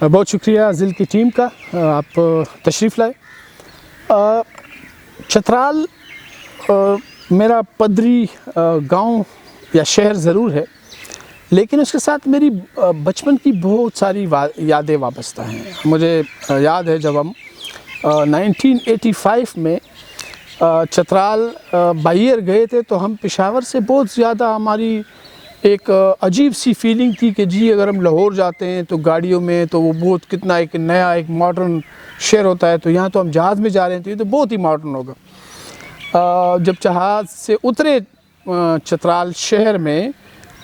बहुत शुक्रिया ज़िल की टीम का, आप तशरीफ़ लाए। चतराल मेरा पदरी गांव या शहर ज़रूर है, लेकिन उसके साथ मेरी बचपन की बहुत सारी यादें वाबस्ता हैं। मुझे याद है जब हम 1985 में चतराल बायर गए थे, तो हम पेशावर से बहुत ज़्यादा, हमारी एक अजीब सी फीलिंग थी कि जी अगर हम लाहौर जाते हैं तो गाड़ियों में, तो वो बहुत कितना एक नया एक मॉडर्न शहर होता है, तो यहाँ तो हम जहाज़ में जा रहे हैं तो ये तो बहुत ही मॉडर्न होगा। जब जहाज़ से उतरे चतराल शहर में,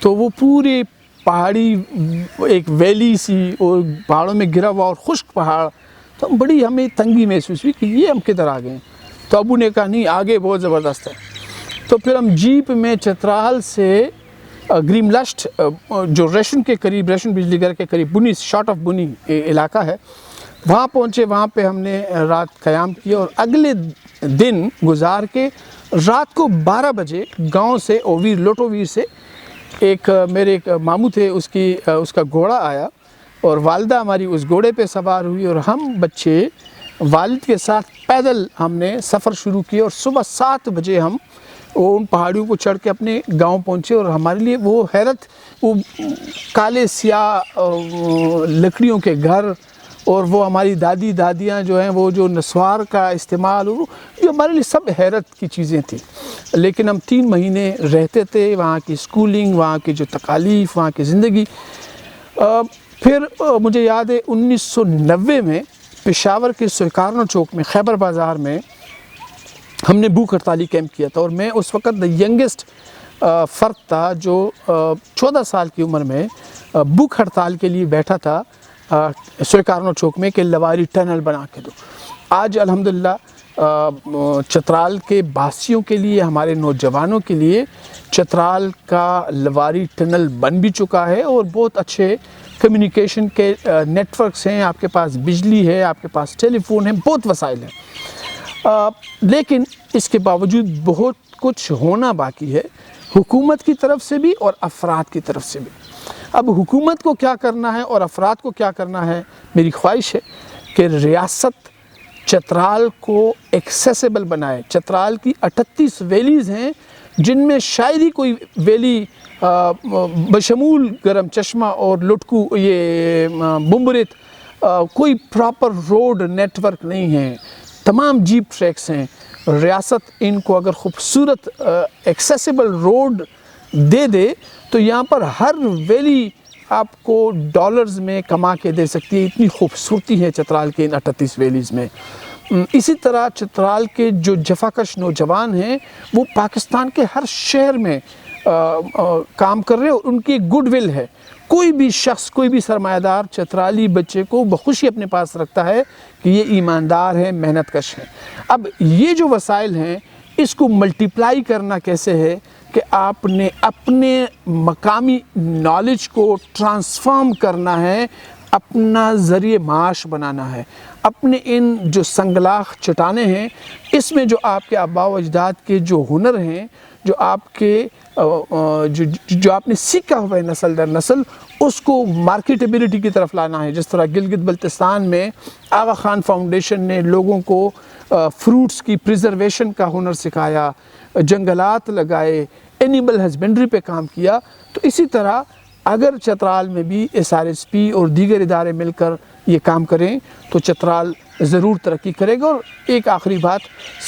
तो वो पूरी पहाड़ी एक वैली सी और पहाड़ों में घिरा हुआ और खुश्क पहाड़, तो बड़ी हमें तंगी महसूस हुई कि ये हम किधर आ गए। तो अबू ने कहा नहीं, आगे बहुत ज़बरदस्त है। तो फिर हम जीप में चतराल से ग्रीम लस्ट, जो रेशन के करीब, रेशन बिजली घर के करीब बुनी, शॉर्ट ऑफ बुनी इलाका है, वहाँ पहुँचे। वहाँ पे हमने रात क़याम किया और अगले दिन गुजार के रात को 12 बजे गांव से ओवीर, लोटोवीर से एक मेरे एक मामू थे, उसका घोड़ा आया और वालदा हमारी उस घोड़े पे सवार हुई और हम बच्चे वालिद के साथ पैदल हमने सफ़र शुरू किया और सुबह 7 बजे हम उन पहाड़ियों को चढ़ के अपने गांव पहुंचे। और हमारे लिए वो हैरत, वो काले स्याह लकड़ियों के घर और वो हमारी दादियाँ जो हैं, वो जो नस्वार का इस्तेमाल, जो हमारे लिए सब हैरत की चीज़ें थी। लेकिन हम 3 महीने रहते थे, वहाँ की स्कूलिंग, वहाँ की जो तकालीफ, वहाँ की ज़िंदगी। फिर मुझे याद है 1990 में पेशावर के स्वीकारनो चौक में, खैबर बाज़ार में हमने भूख हड़ताली कैंप किया था। और मैं उस वक़्त द यंगेस्ट फ़र्द था जो 14 साल की उम्र में भूख हड़ताल के लिए बैठा था स्वीकारनो चौक में कि लवारी टनल बना के दो। आज अल्हम्दुलिल्लाह चतराल के बासियों के लिए, हमारे नौजवानों के लिए चतराल का लवारी टनल बन भी चुका है और बहुत अच्छे कम्युनिकेशन के नेटवर्क्स हैं, आपके पास बिजली है, आपके पास टेलीफोन है, बहुत वसाइल हैं। लेकिन इसके बावजूद बहुत कुछ होना बाकी है, हुकूमत की तरफ से भी और अफराद की तरफ से भी। अब हुकूमत को क्या करना है और अफराद को क्या करना है, मेरी ख्वाहिश है कि रियासत चतराल को एक्सेसिबल बनाए। चतराल की 38 वैलीज़ हैं, जिनमें शायद ही कोई वैली बशमूल गरम चश्मा और लुटकू, ये बुम्बरित, कोई प्रॉपर रोड नेटवर्क नहीं है, तमाम जीप ट्रैक्स हैं। रियासत इनको अगर खूबसूरत एक्सेसिबल रोड दे दे तो यहाँ पर हर वैली आपको डॉलर्स में कमा के दे सकती है। इतनी खूबसूरती है चतराल के इन 38 वैलीज़ में। इसी तरह चतराल के जो जफाकश नौजवान हैं, वो पाकिस्तान के हर शहर में काम कर रहे हैं और उनकी गुडविल है। कोई भी शख्स, कोई भी सरमायादार चतराली बच्चे को बखुशी अपने पास रखता है कि ये ईमानदार है, मेहनत कश है। अब ये जो वसाइल हैं, इसको मल्टीप्लाई करना कैसे है कि आपने अपने मकामी नॉलेज को ट्रांसफॉर्म करना है, अपना ज़रिए माश बनाना है। अपने इन जो संगलाख चट्टानें हैं, इसमें जो आपके आबा व अजदाद के जो हुनर हैं, जो आपके जो आपने सीखा हुआ है नस्ल दर नस्ल, उसको मार्केटेबिलिटी की तरफ लाना है। जिस तरह गिलगित बल्तिस्तान में आगा खान फाउंडेशन ने लोगों को फ्रूट्स की प्रिजर्वेशन का हुनर सिखाया, जंगलात लगाए, एनिमल हस्बेंड्री पे काम किया। तो इसी तरह अगर चतराल में भी SRSP और दीगर इदारे मिलकर ये काम करें तो चतराल ज़रूर तरक्की करेगा। और एक आखिरी बात,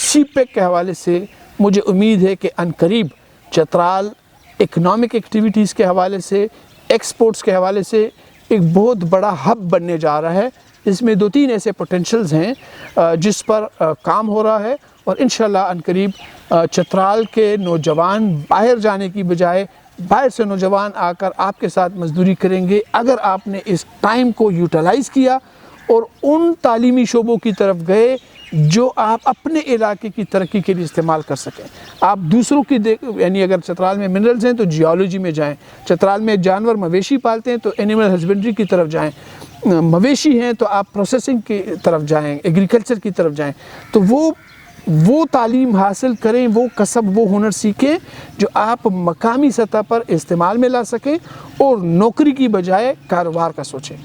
CPEC के हवाले से मुझे उम्मीद है कि अनकरीब चतराल इकनॉमिक एक्टिविटीज़ के हवाले से, एक्सपोर्ट्स के हवाले से एक बहुत बड़ा हब बनने जा रहा है। इसमें 2-3 ऐसे पोटेंशल्स हैं जिस पर काम हो रहा है और इंशाल्लाह अनकरीब चतराल के नौजवान बाहर जाने की बजाय बाहर से नौजवान आकर आपके साथ मजदूरी करेंगे, अगर आपने इस टाइम को यूटिलाइज़ किया और उन तालीमी शोबों की तरफ गए जो आप अपने इलाके की तरक्की के लिए इस्तेमाल कर सकें। आप दूसरों की यानी अगर चतराल में मिनरल्स हैं तो जियोलॉजी में जाएं, चतराल में जानवर मवेशी पालते हैं तो एनिमल हस्बेंड्री की तरफ जाएं, मवेशी हैं तो आप प्रोसेसिंग की तरफ जाएं, एग्रीकल्चर की तरफ जाएं। तो वो तालीम हासिल करें, वो कसब, वो हुनर सीखें जो आप मकामी सतह पर इस्तेमाल में ला सकें और नौकरी की बजाय कारोबार का सोचें।